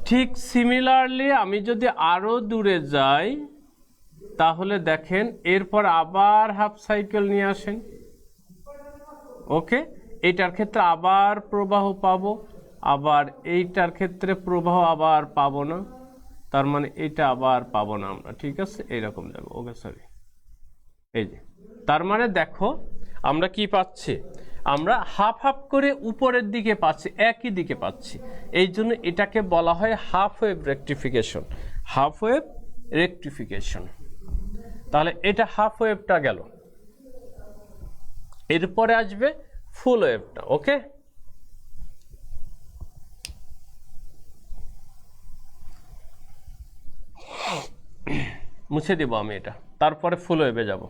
ঠিক সিমিলারলি আমি যদি আরো দূরে যাই তাহলে দেখেন এরপর আবার হাফ সাইকেল নিয়ে আসেন। ওকে, এইটার ক্ষেত্রে আবার প্রবাহ পাবো, আবার এইটার ক্ষেত্রে প্রবাহ আবার পাবো না, তার মানে এটা আবার পাবো না আমরা। ঠিক আছে, এইরকম যাবো। ওকে সরি, এই যে তার মানে দেখো আমরা কি পাচ্ছি, আমরা হাফ হাফ করে উপরের দিকে পাচ্ছি, একই দিকে পাচ্ছি। এই জন্য এটাকে বলা হয় half wave rectification. Half wave rectification. তাহলে এটা হাফ ওয়েভটা গেল, এরপরে আসবে ফুল ওয়েভটা। ওকে, মুছে দিব আমি এটা, তারপরে ফুল ওয়েভে যাব।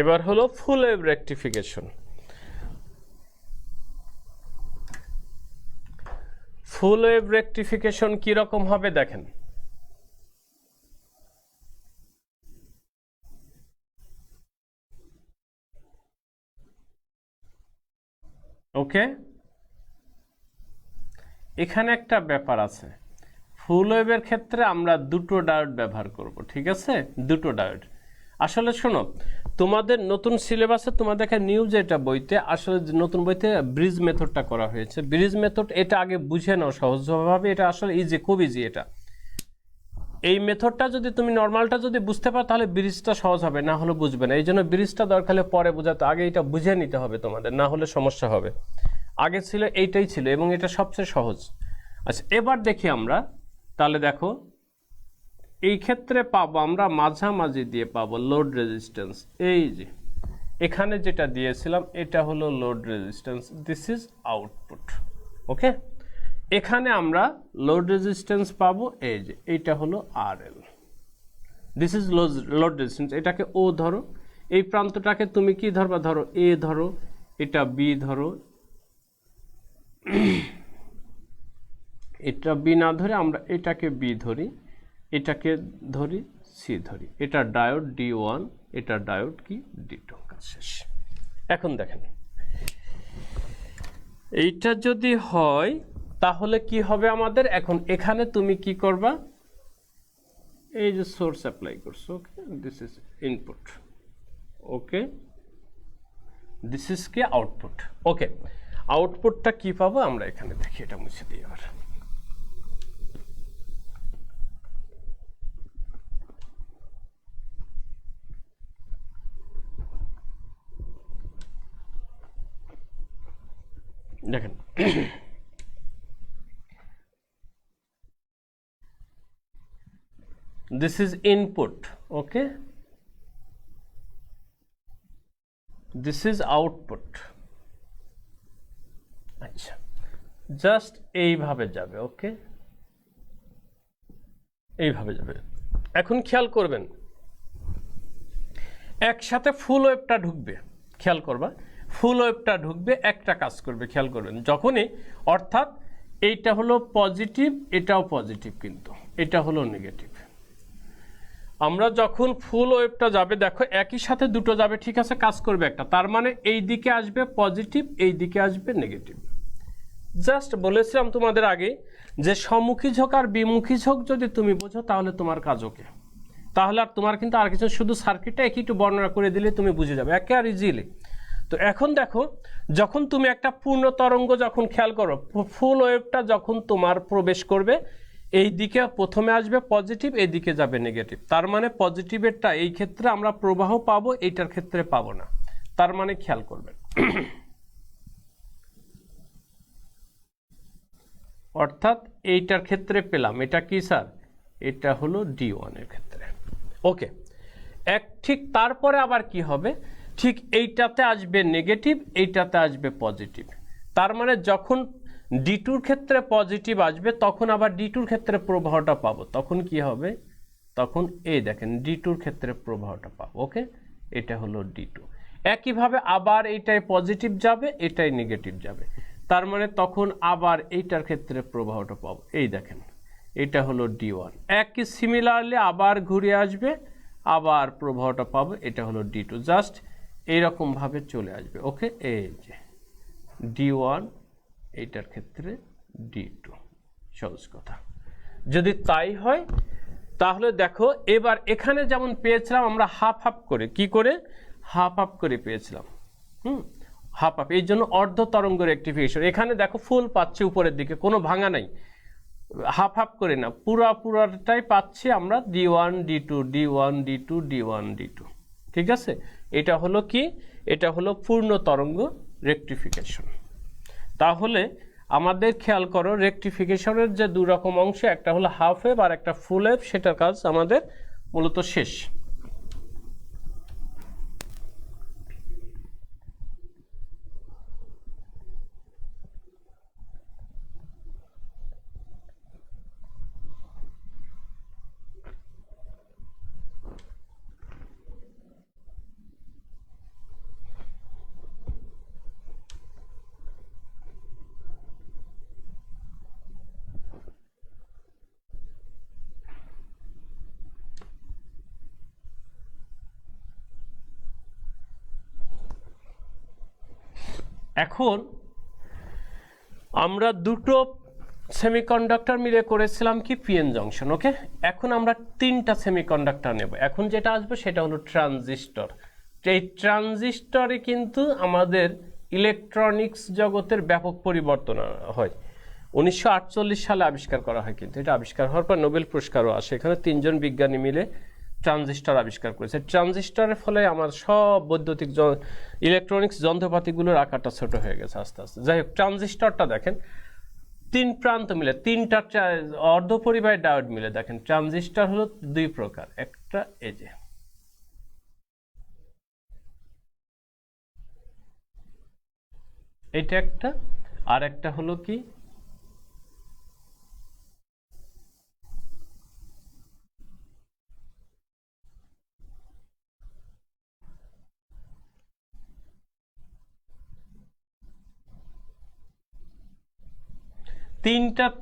এবার হলো ফুল ওয়েভ রেকটিফিকেশন। ফুল ওয়েভ রেকটিফিকেশন কি রকম হবে দেখেন। ওকে, এখানে একটা ব্যাপার আছে, ফুল ওয়েভের ক্ষেত্রে আমরা দুটো ডায়োড ব্যবহার করব। ঠিক আছে, দুটো ডায়োড। আসলে শোনো, তোমাদের নতুন সিলেবাসে তোমাদের নিউ যেটা বইতে, আসলে নতুন বইতে ব্রিজ মেথডটা করা হয়েছে। ব্রিজ মেথড এটা আগে বুঝে নাও সহজভাবে, এটা আসলে ইজি, খুব ইজি। এটা এই মেথডটা যদি তুমি নর্মালটা যদি বুঝতে পারো তাহলে ব্রিজটা সহজ হবে, না হলে বুঝবে না। এই জন্য ব্রিজটা দরকার হলে পরে বোঝাতে, আগে এটা বুঝে নিতে হবে তোমাদের, না হলে সমস্যা হবে। আগে ছিল এইটাই ছিল এবং এটা সবচেয়ে সহজ। আচ্ছা, এবার দেখি আমরা, তাহলে দেখো এই ক্ষেত্রে পাবো আমরা মাঝামাঝি দিয়ে পাবো লোড রেজিস্ট্যান্স। এই যে এখানে যেটা দিয়েছিলাম এটা হলো load resistance, this is output. Okay, এখানে আমরা লোড রেজিস্ট্যান্স পাবো, এই যে এইটা হলো RL, this is load resistance. এটাকে ও ধরো, এই প্রান্তটাকে তুমি কি ধরবা, ধরো এ ধরো, এটা বি ধরো, এটা বি না ধরে আমরা এটাকে বি ধরি, এটাকে ধরি সি ধরি। এটা ডায়োড D1, এটা ডায়োড কি D2। কাজ শেষ। এখন দেখেন এইটা যদি হয় তাহলে কি হবে আমাদের। এখন এখানে তুমি কি করবা, এই যে সোর্স অ্যাপ্লাই করছো, okay, this is input, okay, this is কি আউটপুট। ওকে, আউটপুটটা কি পাবো আমরা এখানে দেখি, এটা মুছে দিই আবার। দেখেন this is input, okay, this is output। আচ্ছা, জাস্ট এইভাবে যাবে। ওকে, এইভাবে যাবে। এখন খেয়াল করবেন একসাথে ফুল ওয়েভটা ঢুকবে, খেয়াল করবা ফুল ওয়েভটা ঢুকবে, একটা কাজ করবে, খেয়াল করবেন যখনই, অর্থাৎ এইটা হলো পজিটিভ, এটাও পজিটিভ, কিন্তু এটা হলো নেগেটিভ। আমরা যখন ফুল ওয়েভটা যাবে, দেখো একই সাথে দুটো যাবে, ঠিক আছে, কাজ করবে একটা, তার মানে এই দিকে আসবে পজিটিভ, এই দিকে আসবে নেগেটিভ। জাস্ট বলেছিলাম তোমাদের আগে যে সম্মুখী ঝোঁক আর বিমুখী ঝোঁক যদি তুমি বোঝো তাহলে তোমার কাজ ওকে, তাহলে আর তোমার কিন্তু আর কিছু, শুধু সার্কিটটা একটু বর্ণনা করে দিলে তুমি বুঝে যাবে একে আর ইজিলি। তো এখন দেখো, যখন তুমি একটা পূর্ণ তরঙ্গ যখন খেয়াল করো, ফুল ওয়েভটা যখন তোমার প্রবেশ করবে, এই দিকে প্রথমে আসবে পজিটিভ, এই দিকে যাবে নেগেটিভ। তার মানে পজিটিভেরটা এই ক্ষেত্রে আমরা প্রবাহ পাবো, এইটার ক্ষেত্রে পাবো না। তার মানে খেয়াল করবেন, অর্থাৎ এইটার ক্ষেত্রে পেলাম, এটা কি স্যার, এটা হলো D1 এর ক্ষেত্রে। ওকে, ঠিক তারপরে আবার কি হবে, ঠিক এইটাতে আসবে নেগেটিভ, এইটাতে আসবে পজিটিভ। তার মানে যখন D2-র ক্ষেত্রে পজিটিভ আসবে, তখন আবার D2-র ক্ষেত্রে প্রবাহটা পাবো। তখন কি হবে, তখন এই দেখেন D2-র ক্ষেত্রে প্রবাহটা পাবো। ওকে, এটা হলো D2। একইভাবে আবার এইটাই পজিটিভ যাবে, এটাই নেগেটিভ যাবে, তার মানে তখন আবার এইটার ক্ষেত্রে প্রবাহটা পাবো। এই দেখেন এটা হলো D1। একই সিমিলারলি আবার ঘুরে আসবে, আবার প্রবাহটা পাবো, এটা হলো D2। জাস্ট এইরকম ভাবে চলে আসবে। ওকে, এই যে D1, এইটার ক্ষেত্রে D2, সহজ কথা। যদি তাই হয় তাহলে দেখো এবার এখানে যেমন পেয়েছিলাম আমরা হাফ হাফ করে, কি করে হাফ হাফ করে পেয়েছিলাম, হাফ হাফ, এই জন্য অর্ধ তরঙ্গ রেকটিফিকেশন। এখানে দেখো ফুল পাচ্ছি উপরের দিকে, কোনো ভাঙা নাই, হাফ হাফ করে না, পুরাটাই পাচ্ছি আমরা D1 D2 D1 D2 D1 D2। ঠিক আছে, এটা হলো কি, এটা হলো পূর্ণ তরঙ্গ রেকটিফিকেশন। তাহলে আমাদের খেয়াল করো রেকটিফিকেশনের যে দুই রকম অংশ, একটা হলো হাফ ওয়েভ আর একটা ফুল ওয়েভ, সেটার কাজ আমাদের মূলত শেষ। এখন আমরা দুটো সেমিকন্ডাক্টর মিলে করেছিলাম কি পিএন জংশন। ওকে, এখন আমরা তিনটা সেমিকন্ডাক্টর নেব। এখন যেটা আসবে সেটা হলো ট্রানজিস্টর। এই ট্রানজিস্টরে কিন্তু আমাদের ইলেকট্রনিক্স জগতের ব্যাপক পরিবর্তন হয়। 1948 সালে আবিষ্কার করা হয়, কিন্তু এটা আবিষ্কার হওয়ার পর নোবেল পুরস্কারও আসে। এখানে 3 জন বিজ্ঞানী মিলে ট্রানজিস্টর আবিষ্কার করেছে। ট্রানজিস্টরের ফলে আমার সব বৈদ্যুতিক ইলেকট্রনিক্স যন্ত্রপাতিগুলোর আকারটা ছোট হয়ে গেছে আস্তে আস্তে। যাই হোক, ট্রানজিস্টরটা দেখেন 3 প্রান্ত মিলে, 3টা অর্ধপরিবাহী ডায়োড মিলে। দেখেন ট্রানজিস্টর হলো 2 প্রকার, একটা এই যে, এটা একটা, আর একটা হলো কি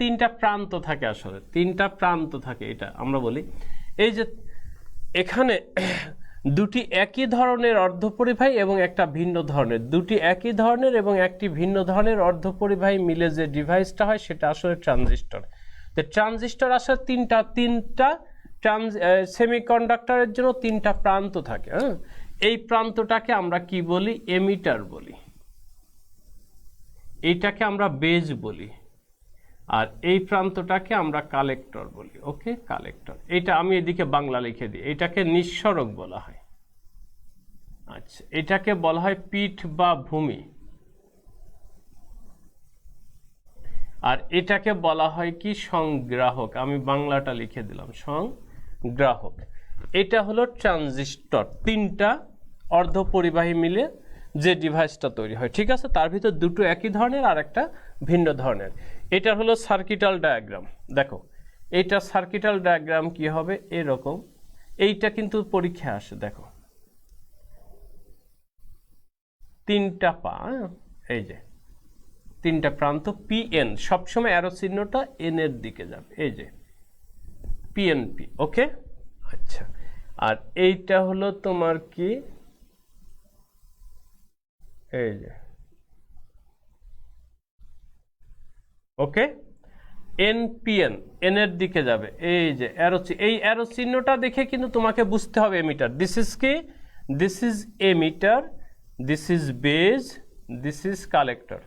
তিনটা প্রান্ত থাকে, আসলে 3টা প্রান্ত থাকে, এটা আমরা বলি। এই যে এখানে দুটি একই ধরনের অর্ধপরিবাহী এবং একটা ভিন্ন ধরনের, দুটি একই ধরনের এবং একটি ভিন্ন ধরনের অর্ধপরিবাহী মিলে যে ডিভাইসটা হয় সেটা আসলে ট্রানজিস্টর। তো ট্রানজিস্টর আসলে তিনটা সেমিকন্ডাক্টরের জন্য 3টা প্রান্ত থাকে। হ্যাঁ, এই প্রান্তটাকে আমরা কি বলি, এমিটার বলি, এইটাকে আমরা বেজ বলি, আর এই প্রান্তটাকে আমরা কালেক্টর বলি। ওকে, কালেক্টর। এটা আমি এদিকে বাংলা লিখে দিই, এটাকে নিঃসরক বলা হয়। আচ্ছা, এটাকে বলা হয় পিঠ বা ভূমি, আর এটাকে বলা হয় কি সংগ্রাহক। আমি বাংলাটা লিখে দিলাম সংগ্রাহক। এটা হলো ট্রানজিস্টর, 3টা অর্ধপরিবাহী মিলে যে ডিভাইসটা তৈরি হয়। ঠিক আছে, তার ভিতর দুটো একই ধরনের আর একটা ভিন্ন ধরনের। এটা হলো সার্কিটাল ডায়াগ্রাম। দেখো এইটা সার্কিটাল ডায়াগ্রাম কি হবে, এরকম। এইটা কিন্তু পরীক্ষায় আসে। দেখো 3টা পা, এই যে 3টা প্রান্ত, পিএন, সবসময় অ্যারো চিহ্নটা এন এর দিকে যাবে, এই যে পিএনপি। ওকে, আচ্ছা, আর এইটা হলো তোমার কি, এই যে ওকে এনপিএন, এন এর দিকে যাবে, এই যে অ্যারো, এই অ্যারো চিহ্নটা দেখে কিন্তু তোমাকে বুঝতে হবে এমিটার। দিস ইজ কি, this is emitter, this is base, this is collector.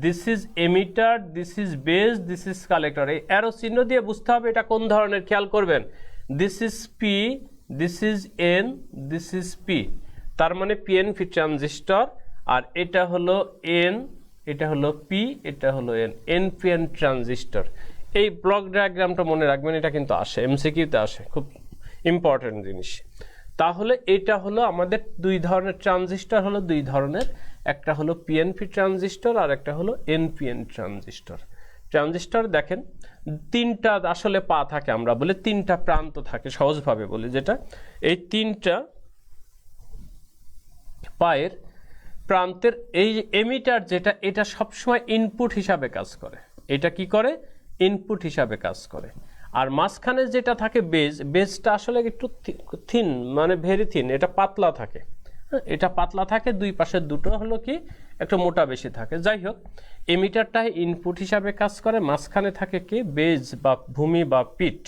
This is emitter, this is base, this is collector. এই অ্যারো চিহ্ন দিয়ে বুঝতে হবে এটা কোন ধরনের। খেয়াল করবেন, this is P, this is N, this is P, তার মানে পিএনপি ট্রানজিস্টর। আর এটা হলো এন, এটা হলো পি, এটা হলো এন, এনপিএন ট্রানজিস্টর। এই ব্লক ডায়াগ্রামটা মনে রাখবেন, এটা কিন্তু আসে এমসিকিউতে, আসে, খুব ইম্পর্টেন্ট জিনিস। তাহলে এটা হলো আমাদের 2 ধরনের ট্রানজিস্টর, হলো 2 ধরনের। একটা হলো পিএনপি ট্রানজিস্টর আর একটা হলো এনপিএন ট্রানজিস্টর। ট্রানজিস্টর দেখেন তিনটা আসলে পা থাকে, আমরা বলি তিনটা প্রান্ত থাকে, সহজভাবে বলি যেটা, এই তিনটা পায়ের প্রান্তের এই এমিটার যেটা, এটা সবসময় ইনপুট হিসাবে কাজ করে। এটা কি করে? ইনপুট হিসাবে কাজ করে। আর মাঝখানে যেটা থাকে বেজ, বেজটা আসলে একটু থিন, মানে ভেরি থিন, এটা পাতলা থাকে। এটা পাতলা থাকে, দুই পাশের দুটো হলো কি একটু মোটা বেশি থাকে। যাই হোক, এমিটারটা ইনপুট হিসাবে কাজ করে, মাঝখানে থাকে কি বেজ বা ভূমি বা পিঠ,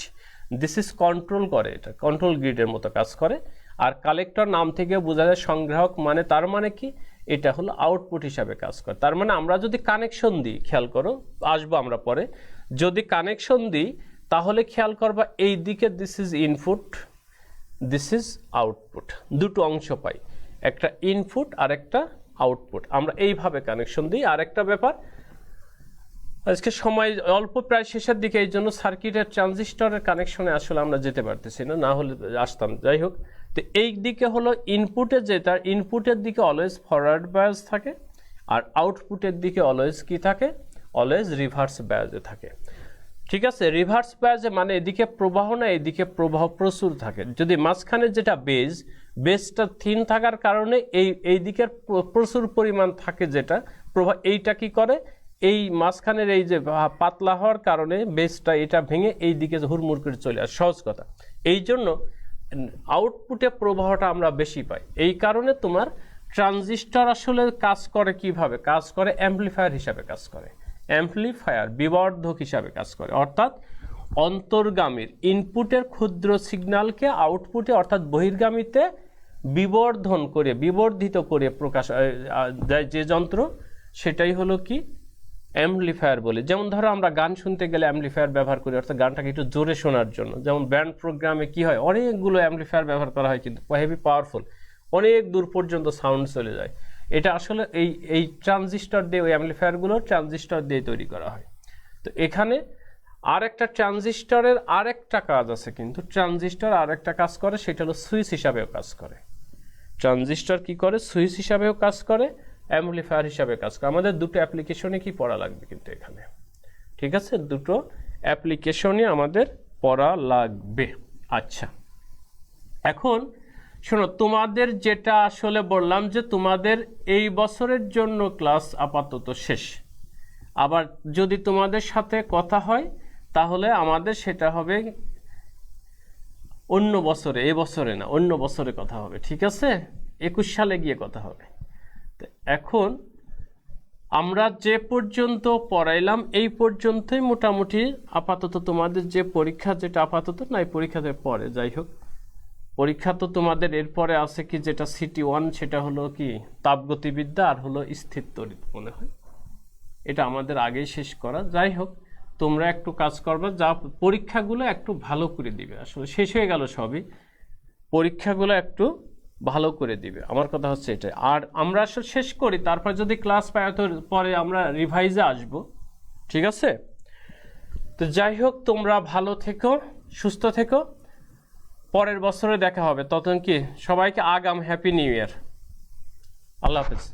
দিস ইজ কন্ট্রোল করে, এটা কন্ট্রোল গ্রিডের মতো কাজ করে। আর কালেক্টর নাম থেকে বোঝা যায় সংগ্রাহক, মানে তার মানে কি এটা হলো আউটপুট হিসাবে কাজ করে। তার মানে আমরা যদি কানেকশন দিই, খেয়াল করো, আসবো আমরা পরে, যদি কানেকশন দিই তাহলে খেয়াল করবা এই দিকে this is input, this is output, দুটো অংশ পাই, একটা ইনপুট আর একটা আউটপুট। আমরা এইভাবে কানেকশন দিই। আর একটা ব্যাপার, আজকে সময় অল্প, প্রায় শেষের দিকে, এই জন্য সার্কিটের ট্রানজিস্টরের কানেকশনে আসলে আমরা যেতে পারতেছি না, না হলে আসতাম। যাই হোক, তো এই দিকে হলো ইনপুটের, যেটা ইনপুটের দিকে অলওয়েজ ফরওয়ার্ড বায়াস থাকে, আর আউটপুটের দিকে অলওয়েজ কি থাকে? অলওয়েজ রিভার্স বায়াসে থাকে। ঠিক আছে, রিভার্স বায়াসে মানে এদিকে প্রবাহ না, এদিকে প্রবাহ প্রচুর থাকে। যদি মাঝখানে যেটা বেজ, বেজটা থিন থাকার কারণে এই দিকের প্রচুর পরিমাণ থাকে যেটা প্রবাহ, এইটা কি করে, এই মাঝখানের এই যে পাতলা হওয়ার কারণে বেজটা এটা ভেঙে এই দিকে হুড়মুড় করে চলে আসে, সহজ কথা। এই জন্য আউটপুটে প্রবাহটা আমরা বেশি পাই। এই কারণে তোমার ট্রানজিস্টর আসলে কাজ করে কিভাবে? কাজ করে অ্যাম্পলিফায়ার হিসাবে কাজ করে, অ্যাম্পলিফায়ার বিবর্ধক হিসাবে কাজ করে। অর্থাৎ অন্তর্গামীর ইনপুটের ক্ষুদ্র সিগন্যালকে আউটপুটে অর্থাৎ বহির্গামীতে বিবর্ধন করে, বিবর্ধিত করে প্রকাশ দেয় যে যন্ত্র, সেটাই হলো কি অ্যাম্পলিফায়ার বলে। যেমন ধরো আমরা গান শুনতে গেলে অ্যাম্পলিফায়ার ব্যবহার করি, অর্থাৎ গানটাকে একটু জোরে শোনার জন্য। যেমন ব্যান্ড প্রোগ্রামে কি হয়, অনেকগুলো অ্যাম্পলিফায়ার ব্যবহার করা হয়, কিন্তু হেভি পাওয়ারফুল, অনেক দূর পর্যন্ত সাউন্ড চলে যায়। এটা আসলে এই ট্রানজিস্টর দিয়ে, ওই অ্যাম্পলিফায়ারগুলো ট্রানজিস্টর দিয়ে তৈরি করা হয়। তো এখানে আর একটা ট্রানজিস্টরের আর একটা কাজ আছে, কিন্তু ট্রানজিস্টর আর একটা কাজ করে, সেটা হলো সুইচ হিসাবেও কাজ করে। ট্রানজিস্টর কি করে? সুইচ হিসাবেও কাজ করে, অ্যাম্পলিফায়ার হিসাবে কাজ করে। আমাদের দুটো অ্যাপ্লিকেশনে কি পড়া লাগবে কিন্তু এখানে, ঠিক আছে, দুটো অ্যাপ্লিকেশনে আমাদের পড়া লাগবে। আচ্ছা, এখন শোনো, তোমাদের যেটা আসলে বললাম যে তোমাদের এই বছরের জন্য ক্লাস আপাতত শেষ। আবার যদি তোমাদের সাথে কথা হয় তাহলে আমাদের সেটা হবে অন্য বছরে, এ বছরে না, অন্য বছরে কথা হবে, ঠিক আছে? 21 সালে গিয়ে কথা হবে। এখন আমরা যে পর্যন্ত পড়াইলাম এই পর্যন্তই মোটামুটি আপাতত। তোমাদের যে পরীক্ষা, যেটা আপাতত না, এই পরীক্ষাতে পরে, যাই হোক, পরীক্ষা তো তোমাদের এরপরে আছে কি, যেটা সিটি 1, সেটা হলো কি তাপগতিবিদ্যা, আর হলো স্থির তড়িৎ মনে হয়, এটা আমাদের আগেই শেষ করা। যাই হোক, তোমরা একটু কাজ করবে, যা পরীক্ষাগুলো একটু ভালো করে দিবে। আসলে শেষ হয়ে গেল সবই, পরীক্ষাগুলো একটু ভালো করে দিবে, আমার কথা হচ্ছে এটা। আর আমরা আসলে শেষ করি, তারপর যদি ক্লাস পাই তো পরে আমরা রিভাইজে আসব, ঠিক আছে? তো যাই হোক, তোমরা ভালো থেকো, সুস্থ থেকো, পরের বছরে দেখা হবে। ততক্ষণ কি সবাইকে আগাম হ্যাপি নিউ ইয়ার, আল্লাহ হাফেজ।